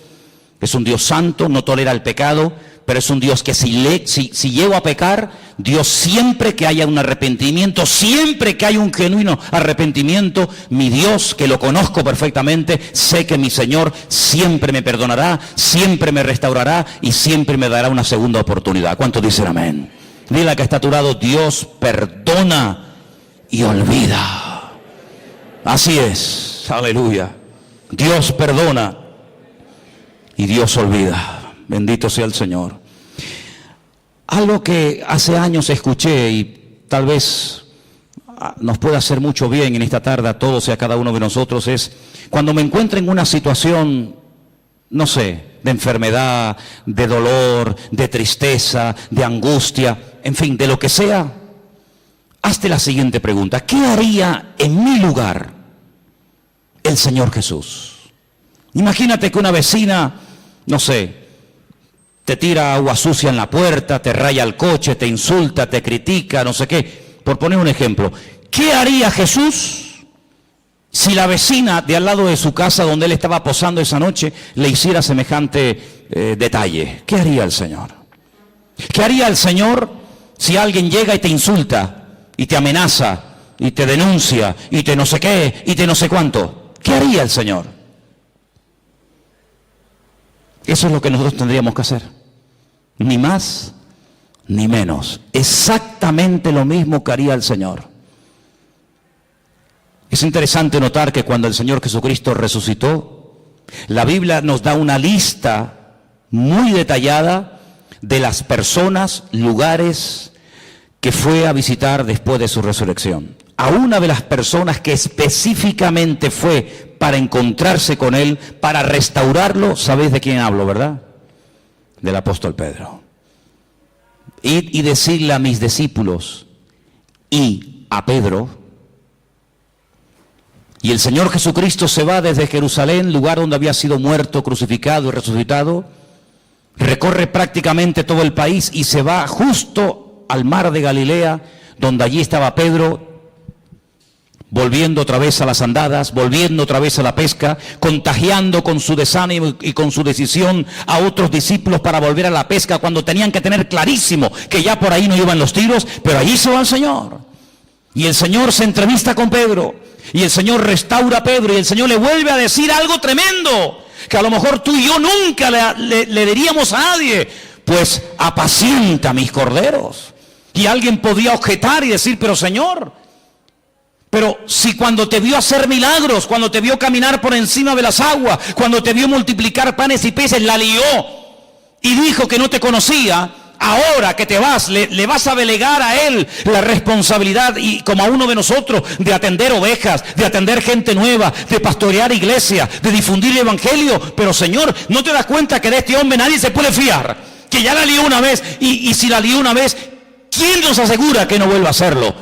A: es un Dios santo, no tolera el pecado, pero es un Dios que si llego a pecar, Dios, siempre que haya un arrepentimiento, siempre que haya un genuino arrepentimiento, mi Dios, que lo conozco perfectamente, sé que mi Señor siempre me perdonará, siempre me restaurará y siempre me dará una segunda oportunidad. ¿Cuántos dicen amén? Dile al que está a tu lado, Dios perdona y olvida. Así es, aleluya. Dios perdona y Dios olvida. Bendito sea el Señor. Algo que hace años escuché y tal vez nos pueda hacer mucho bien en esta tarde a todos y a cada uno de nosotros es, cuando me encuentro en una situación, no sé, de enfermedad, de dolor, de tristeza, de angustia, en fin, de lo que sea, hazte la siguiente pregunta: ¿qué haría en mi lugar el Señor Jesús? Imagínate que una vecina, no sé, te tira agua sucia en la puerta, te raya el coche, te insulta, te critica, no sé qué. Por poner un ejemplo, ¿qué haría Jesús si la vecina de al lado de su casa donde él estaba posando esa noche le hiciera semejante detalle? ¿Qué haría el Señor? ¿Qué haría el Señor si alguien llega y te insulta, y te amenaza, y te denuncia, y te no sé qué, y te no sé cuánto? ¿Qué haría el Señor? Eso es lo que nosotros tendríamos que hacer. Ni más, ni menos. Exactamente lo mismo que haría el Señor. Es interesante notar que cuando el Señor Jesucristo resucitó, la Biblia nos da una lista muy detallada de las personas, lugares que fue a visitar después de su resurrección. A una de las personas que específicamente fue para encontrarse con él, para restaurarlo, ¿sabéis de quién hablo, verdad? Del apóstol Pedro. Id y decirle a mis discípulos y a Pedro. Y el Señor Jesucristo se va desde Jerusalén, lugar donde había sido muerto, crucificado y resucitado, recorre prácticamente todo el país y se va justo al mar de Galilea, donde allí estaba Pedro, volviendo otra vez a las andadas, volviendo otra vez a la pesca, contagiando con su desánimo y con su decisión a otros discípulos para volver a la pesca, cuando tenían que tener clarísimo que ya por ahí no iban los tiros, pero allí se va el Señor. Y el Señor se entrevista con Pedro, y el Señor restaura a Pedro, y el Señor le vuelve a decir algo tremendo, que a lo mejor tú y yo nunca le diríamos a nadie: pues apacienta mis corderos. Y alguien podía objetar y decir: pero Señor, pero si cuando te vio hacer milagros, cuando te vio caminar por encima de las aguas, cuando te vio multiplicar panes y peces, la lió y dijo que no te conocía, ahora que te vas, le vas a delegar a él la responsabilidad, y como a uno de nosotros, de atender ovejas, de atender gente nueva, de pastorear iglesias, de difundir el evangelio. Pero Señor, ¿no te das cuenta que de este hombre nadie se puede fiar? Que ya la lió una vez, y si la lió una vez, ¿Quién nos asegura que no vuelva a hacerlo?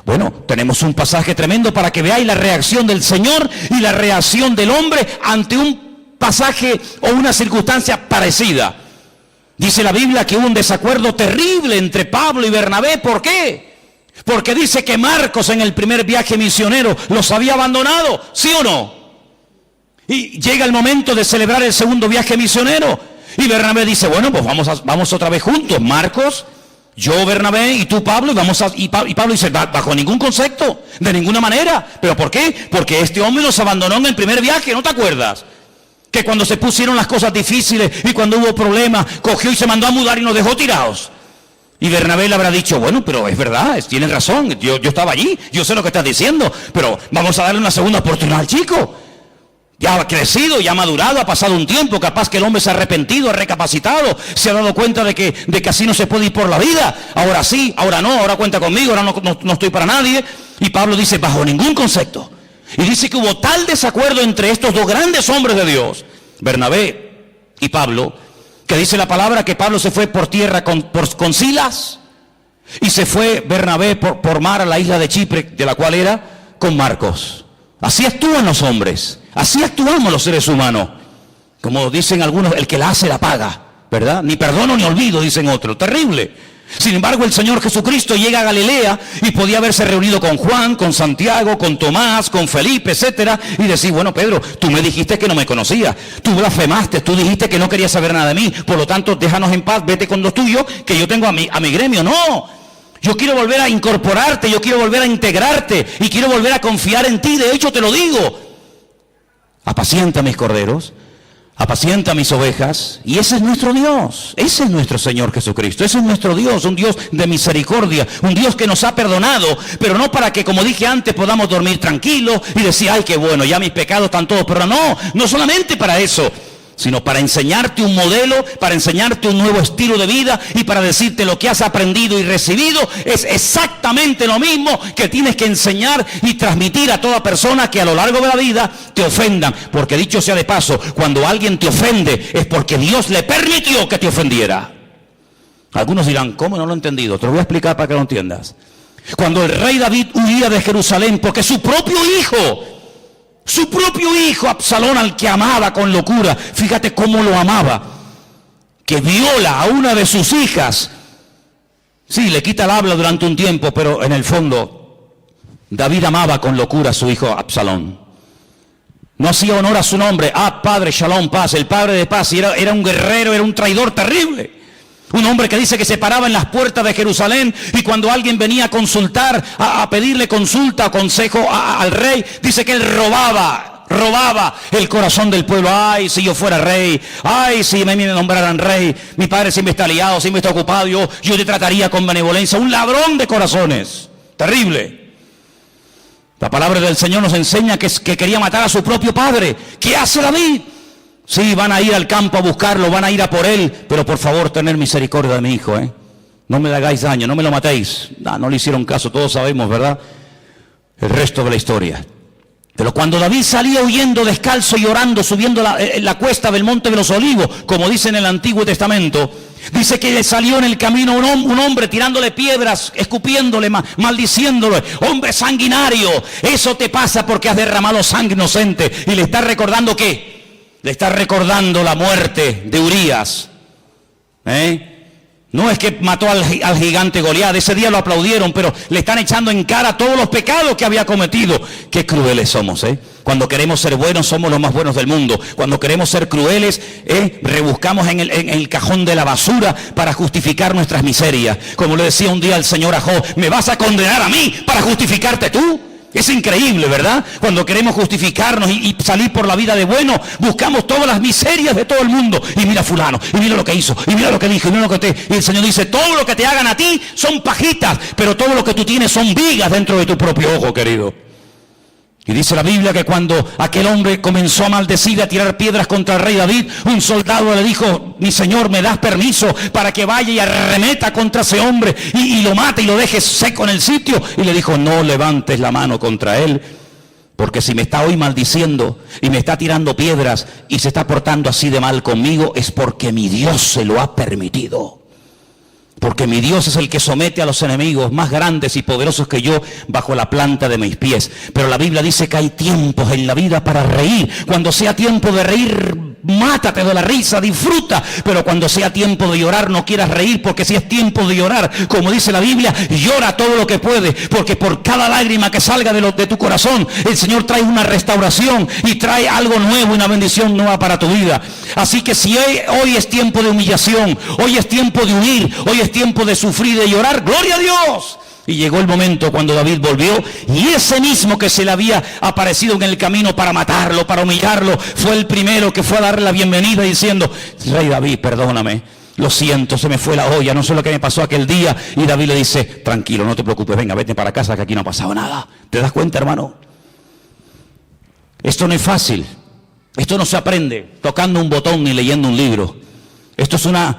A: Bueno, tenemos un pasaje tremendo para que veáis la reacción del Señor y la reacción del hombre ante un pasaje o una circunstancia parecida. Dice la Biblia que hubo un desacuerdo terrible entre Pablo y Bernabé. ¿Por qué? Porque dice que Marcos en el primer viaje misionero los había abandonado, ¿sí o no? Y llega el momento de celebrar el segundo viaje misionero. Y Bernabé dice, bueno, pues vamos otra vez juntos. Marcos, yo, Bernabé, y tú, Pablo, y Pablo dice, bajo ningún concepto, de ninguna manera. ¿Pero por qué? Porque este hombre nos abandonó en el primer viaje, ¿no te acuerdas? Que cuando se pusieron las cosas difíciles y cuando hubo problemas, cogió y se mandó a mudar y nos dejó tirados. Y Bernabé le habrá dicho, bueno, pero es verdad, tienes razón, yo estaba allí, yo sé lo que estás diciendo, pero vamos a darle una segunda oportunidad al chico. Ya ha crecido, ya ha madurado, ha pasado un tiempo, capaz que el hombre se ha arrepentido, ha recapacitado, se ha dado cuenta de que así no se puede ir por la vida. Ahora sí, ahora no, ahora cuenta conmigo, ahora no estoy para nadie. Y Pablo dice, bajo ningún concepto. Y dice que hubo tal desacuerdo entre estos dos grandes hombres de Dios, Bernabé y Pablo, que dice la palabra que Pablo se fue por tierra con Silas y se fue Bernabé por mar a la isla de Chipre, de la cual era, con Marcos. Así actúan los hombres, así actuamos los seres humanos. Como dicen algunos, el que la hace la paga, ¿verdad? Ni perdono ni olvido, dicen otros. Terrible. Sin embargo, el Señor Jesucristo llega a Galilea y podía haberse reunido con Juan, con Santiago, con Tomás, con Felipe, etcétera, y decir, bueno, Pedro, tú me dijiste que no me conocías, tú blasfemaste, tú dijiste que no querías saber nada de mí, por lo tanto, déjanos en paz, vete con los tuyos, que yo tengo a mi gremio. No. Yo quiero volver a incorporarte, yo quiero volver a integrarte y quiero volver a confiar en ti. De hecho, te lo digo. Apacienta mis corderos, apacienta mis ovejas. Y ese es nuestro Dios, ese es nuestro Señor Jesucristo, ese es nuestro Dios, un Dios de misericordia, un Dios que nos ha perdonado, pero no para que, como dije antes, podamos dormir tranquilos y decir, ay, qué bueno, ya mis pecados están todos perdonados. No solamente para eso, sino para enseñarte un modelo, para enseñarte un nuevo estilo de vida y para decirte lo que has aprendido y recibido es exactamente lo mismo que tienes que enseñar y transmitir a toda persona que a lo largo de la vida te ofendan. Porque dicho sea de paso, cuando alguien te ofende es porque Dios le permitió que te ofendiera. Algunos dirán, ¿cómo? No lo he entendido. Te lo voy a explicar para que lo entiendas. Cuando el rey David huía de Jerusalén porque su propio hijo Absalón, al que amaba con locura, fíjate cómo lo amaba, que viola a una de sus hijas. Sí, le quita el habla durante un tiempo, pero en el fondo David amaba con locura a su hijo Absalón. No hacía honor a su nombre. Padre Shalom, paz, el padre de paz, y era un guerrero, era un traidor terrible. Un hombre que dice que se paraba en las puertas de Jerusalén y cuando alguien venía a consultar, a pedirle consulta o consejo al rey, dice que él robaba el corazón del pueblo. Ay, si yo fuera rey, ay, si me nombraran rey, mi padre siempre está liado, siempre está ocupado, yo te trataría con benevolencia. Un ladrón de corazones, terrible. La palabra del Señor nos enseña que quería matar a su propio padre. ¿Qué hace David? Sí, van a ir al campo a buscarlo, van a ir a por él, pero por favor, tener misericordia de mi hijo, ¿eh? No me le hagáis daño, no me lo matéis. No le hicieron caso, todos sabemos, ¿verdad? El resto de la historia. Pero cuando David salía huyendo descalzo y llorando, subiendo la cuesta del Monte de los Olivos, como dice en el Antiguo Testamento, dice que le salió en el camino un hombre tirándole piedras, escupiéndole, maldiciéndole. Hombre sanguinario, eso te pasa porque has derramado sangre inocente. Y le está recordando ¿qué? Le está recordando la muerte de Urías. No es que mató al gigante Goliat, ese día lo aplaudieron, pero le están echando en cara todos los pecados que había cometido. Qué crueles somos, Cuando queremos ser buenos, somos los más buenos del mundo. Cuando queremos ser crueles, rebuscamos en el cajón de la basura para justificar nuestras miserias. Como le decía un día el Señor a Job, ¿me vas a condenar a mí para justificarte tú? Es increíble, ¿verdad? Cuando queremos justificarnos y salir por la vida de bueno, buscamos todas las miserias de todo el mundo. Y mira fulano, y mira lo que hizo, y mira lo que dijo, y mira lo que y el Señor dice, todo lo que te hagan a ti son pajitas, pero todo lo que tú tienes son vigas dentro de tu propio ojo, querido. Y dice la Biblia que cuando aquel hombre comenzó a maldecir, a tirar piedras contra el rey David, un soldado le dijo, mi señor, ¿me das permiso para que vaya y arremeta contra ese hombre y lo mate y lo deje seco en el sitio? Y le dijo, no levantes la mano contra él, porque si me está hoy maldiciendo y me está tirando piedras y se está portando así de mal conmigo, es porque mi Dios se lo ha permitido. Porque mi Dios es el que somete a los enemigos más grandes y poderosos que yo bajo la planta de mis pies. Pero la Biblia dice que hay tiempos en la vida para reír. Cuando sea tiempo de reír, mátate de la risa, disfruta. Pero cuando sea tiempo de llorar, no quieras reír, porque si es tiempo de llorar, como dice la Biblia, llora todo lo que puede, porque por cada lágrima que salga de tu corazón, el Señor trae una restauración y trae algo nuevo, una bendición nueva para tu vida. Así que si hoy es tiempo de humillación, hoy es tiempo de huir, hoy es tiempo de sufrir, de llorar, ¡gloria a Dios! Y llegó el momento cuando David volvió, y ese mismo que se le había aparecido en el camino para matarlo, para humillarlo, fue el primero que fue a darle la bienvenida diciendo: Rey David, perdóname, lo siento, se me fue la olla, no sé lo que me pasó aquel día. Y David le dice: tranquilo, no te preocupes, venga, vete para casa, que aquí no ha pasado nada. ¿Te das cuenta, hermano? Esto no es fácil, esto no se aprende tocando un botón ni leyendo un libro. Esto es una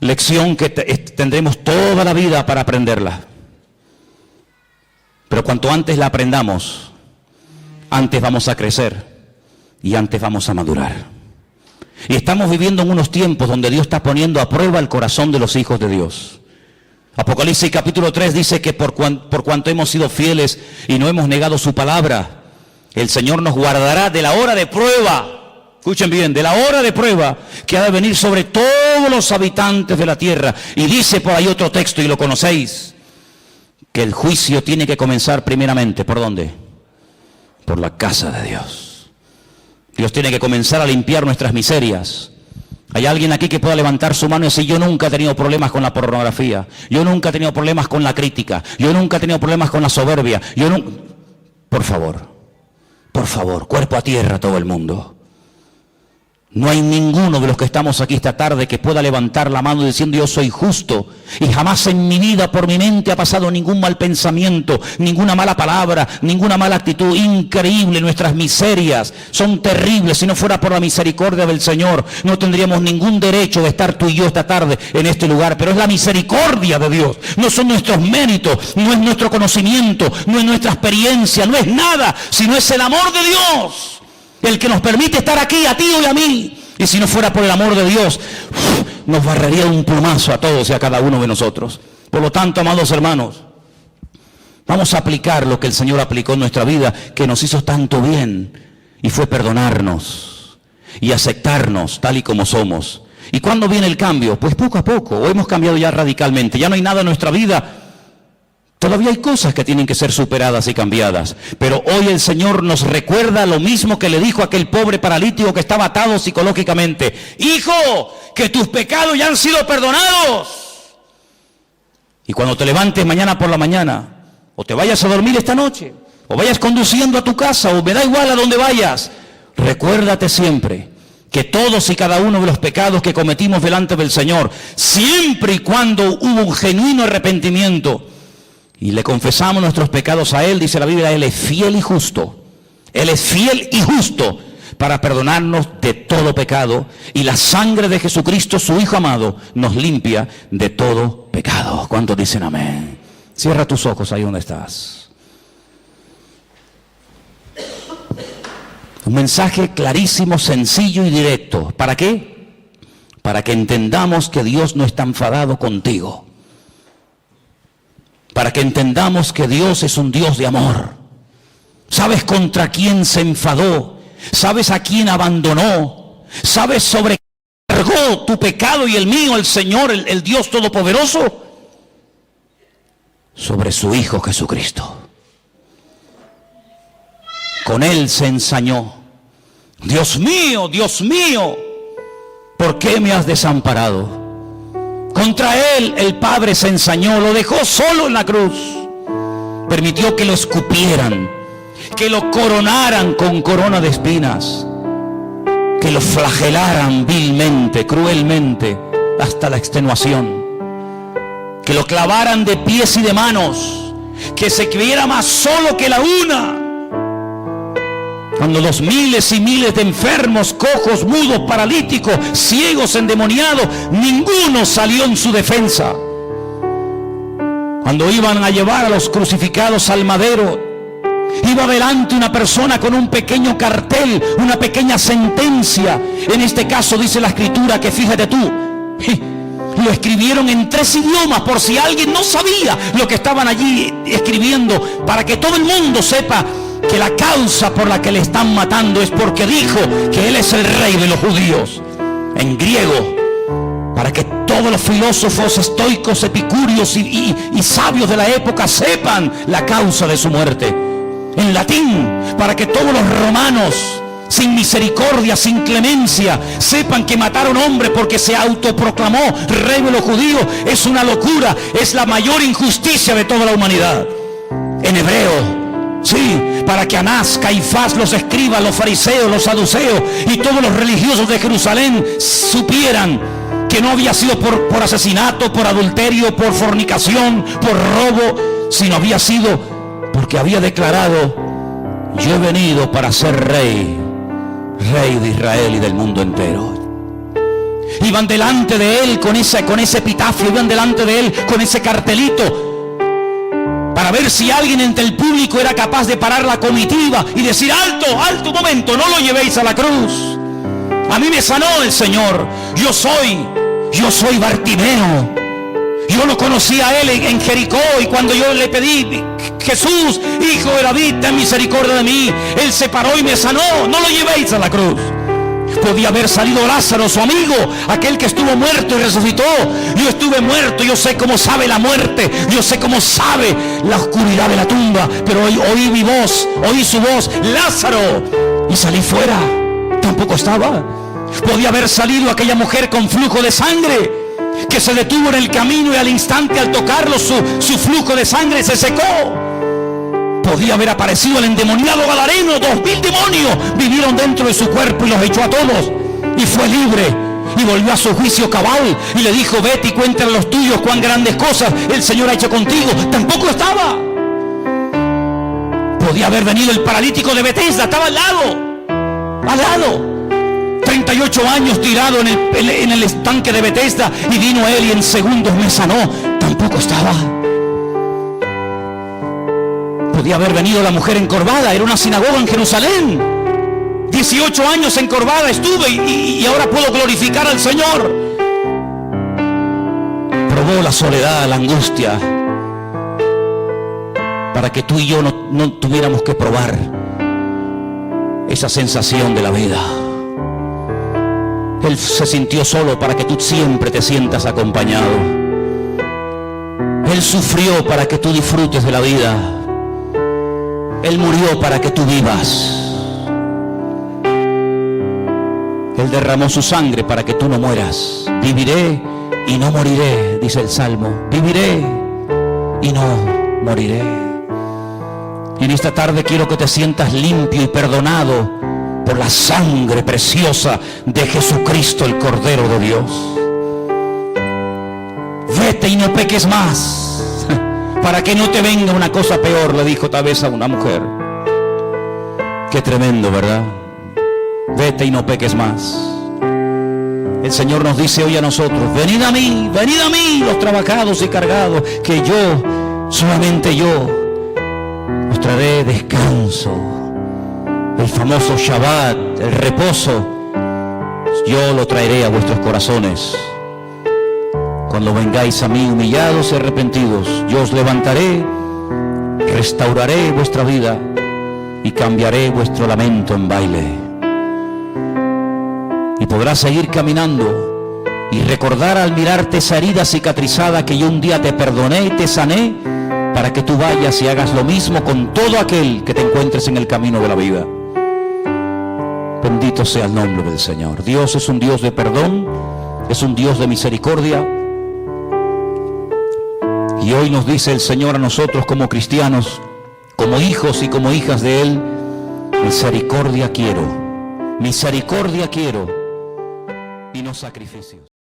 A: lección que tendremos toda la vida para aprenderla. Pero cuanto antes la aprendamos, antes vamos a crecer y antes vamos a madurar. Y estamos viviendo en unos tiempos donde Dios está poniendo a prueba el corazón de los hijos de Dios. Apocalipsis capítulo 3 dice que por cuanto hemos sido fieles y no hemos negado su palabra, el Señor nos guardará de la hora de prueba. Escuchen bien, de la hora de prueba que ha de venir sobre todos los habitantes de la tierra. Y dice por ahí otro texto, y lo conocéis, que el juicio tiene que comenzar primeramente, ¿por dónde? Por la casa de Dios. Dios tiene que comenzar a limpiar nuestras miserias. ¿Hay alguien aquí que pueda levantar su mano y decir: yo nunca he tenido problemas con la pornografía, yo nunca he tenido problemas con la crítica, yo nunca he tenido problemas con la soberbia, yo nunca... Por favor, cuerpo a tierra todo el mundo. No hay ninguno de los que estamos aquí esta tarde que pueda levantar la mano diciendo: yo soy justo y jamás en mi vida por mi mente ha pasado ningún mal pensamiento, ninguna mala palabra, ninguna mala actitud. Increíble, nuestras miserias son terribles. Si no fuera por la misericordia del Señor, no tendríamos ningún derecho de estar tú y yo esta tarde en este lugar. Pero es la misericordia de Dios, no son nuestros méritos, no es nuestro conocimiento, no es nuestra experiencia, no es nada, sino es el amor de Dios el que nos permite estar aquí, a ti y a mí. Y si no fuera por el amor de Dios, nos barrería un plumazo a todos y a cada uno de nosotros. Por lo tanto, amados hermanos, vamos a aplicar lo que el Señor aplicó en nuestra vida, que nos hizo tanto bien, y fue perdonarnos y aceptarnos tal y como somos. ¿Y cuándo viene el cambio? Pues poco a poco. O hemos cambiado ya radicalmente, ya no hay nada en nuestra vida. Todavía hay cosas que tienen que ser superadas y cambiadas, pero hoy el Señor nos recuerda lo mismo que le dijo a aquel pobre paralítico que estaba atado psicológicamente: hijo, que tus pecados ya han sido perdonados. Y cuando te levantes mañana por la mañana, o te vayas a dormir esta noche, o vayas conduciendo a tu casa, o me da igual a dónde vayas, recuérdate siempre que todos y cada uno de los pecados que cometimos delante del Señor, siempre y cuando hubo un genuino arrepentimiento, y le confesamos nuestros pecados a Él, dice la Biblia, Él es fiel y justo. Él es fiel y justo para perdonarnos de todo pecado. Y la sangre de Jesucristo, su Hijo amado, nos limpia de todo pecado. ¿Cuántos dicen amén? Cierra tus ojos ahí donde estás. Un mensaje clarísimo, sencillo y directo. ¿Para qué? Para que entendamos que Dios no está enfadado contigo. Para que entendamos que Dios es un Dios de amor. ¿Sabes contra quién se enfadó? ¿Sabes a quién abandonó? ¿Sabes sobre qué cargó tu pecado y el mío, el Señor, el Dios Todopoderoso? Sobre su Hijo Jesucristo. Con Él se ensañó. Dios mío, ¿por qué me has desamparado? Contra Él el Padre se ensañó, lo dejó solo en la cruz. Permitió que lo escupieran, que lo coronaran con corona de espinas, que lo flagelaran vilmente, cruelmente, hasta la extenuación, que lo clavaran de pies y de manos, que se viera más solo que la una. Cuando los miles y miles de enfermos, cojos, mudos, paralíticos, ciegos, endemoniados, ninguno salió en su defensa. Cuando iban a llevar a los crucificados al madero, iba delante una persona con un pequeño cartel, una pequeña sentencia. En este caso dice la Escritura que, fíjate tú, Lo escribieron en 3 idiomas por si alguien no sabía lo que estaban allí escribiendo, para que todo el mundo sepa que la causa por la que le están matando es porque dijo que él es el rey de los judíos. En griego, para que todos los filósofos estoicos, epicúreos y sabios de la época sepan la causa de su muerte. En latín, para que todos los romanos, sin misericordia, sin clemencia, sepan que matar a un hombre porque se autoproclamó rey de los judíos es una locura, es la mayor injusticia de toda la humanidad. En hebreo, sí, para que Anás, Caifás, los escribas, los fariseos, los saduceos y todos los religiosos de Jerusalén supieran que no había sido por asesinato, por adulterio, por fornicación, por robo, sino había sido porque había declarado: yo he venido para ser rey de Israel y del mundo entero. Iban delante de él con ese epitafio, iban delante de él con ese cartelito, para ver si alguien entre el público era capaz de parar la comitiva y decir: alto, alto, un momento, no lo llevéis a la cruz. A mí me sanó el Señor. Yo soy Bartimeo. Yo lo conocí a él en Jericó, y cuando yo le pedí: Jesús, hijo de David, ten misericordia de mí, él se paró y me sanó. No lo llevéis a la cruz. Podía haber salido Lázaro, su amigo, aquel que estuvo muerto y resucitó. Yo estuve muerto, yo sé cómo sabe la muerte, yo sé cómo sabe la oscuridad de la tumba, pero oí mi voz, oí su voz: Lázaro, y salí fuera. Tampoco estaba. Podía haber salido aquella mujer con flujo de sangre, que se detuvo en el camino y al instante, al tocarlo, su flujo de sangre se secó. Podía haber aparecido el endemoniado gadareno. 2000 demonios vivieron dentro de su cuerpo y los echó a todos, y fue libre y volvió a su juicio cabal y le dijo: vete y cuéntale a los tuyos cuán grandes cosas el Señor ha hecho contigo. Tampoco estaba. Podía haber venido el paralítico de Betesda, estaba al lado. 38 años tirado en el estanque de Betesda, y vino él y en segundos me sanó. Tampoco estaba. Podía haber venido la mujer encorvada, era una sinagoga en Jerusalén. 18 años encorvada estuve y ahora puedo glorificar al Señor. Probó la soledad, la angustia, para que tú y yo no tuviéramos que probar esa sensación de la vida. Él se sintió solo para que tú siempre te sientas acompañado. Él sufrió para que tú disfrutes de la vida. Él murió para que tú vivas. Él derramó su sangre para que tú no mueras. Viviré y no moriré, dice el Salmo. Viviré y no moriré. Y en esta tarde quiero que te sientas limpio y perdonado por la sangre preciosa de Jesucristo, el Cordero de Dios. Vete y no peques más, para que no te venga una cosa peor, le dijo tal vez a una mujer. Qué tremendo, ¿verdad? Vete y no peques más. El Señor nos dice hoy a nosotros: venid a mí, los trabajados y cargados, que yo, solamente yo, os traeré descanso. El famoso Shabbat, el reposo, yo lo traeré a vuestros corazones. Cuando vengáis a mí humillados y arrepentidos, yo os levantaré, restauraré vuestra vida y cambiaré vuestro lamento en baile. Y podrás seguir caminando y recordar al mirarte esa herida cicatrizada que yo un día te perdoné y te sané, para que tú vayas y hagas lo mismo con todo aquel que te encuentres en el camino de la vida. Bendito sea el nombre del Señor. Dios es un Dios de perdón, es un Dios de misericordia. Y hoy nos dice el Señor a nosotros como cristianos, como hijos y como hijas de Él: misericordia quiero y no sacrificios.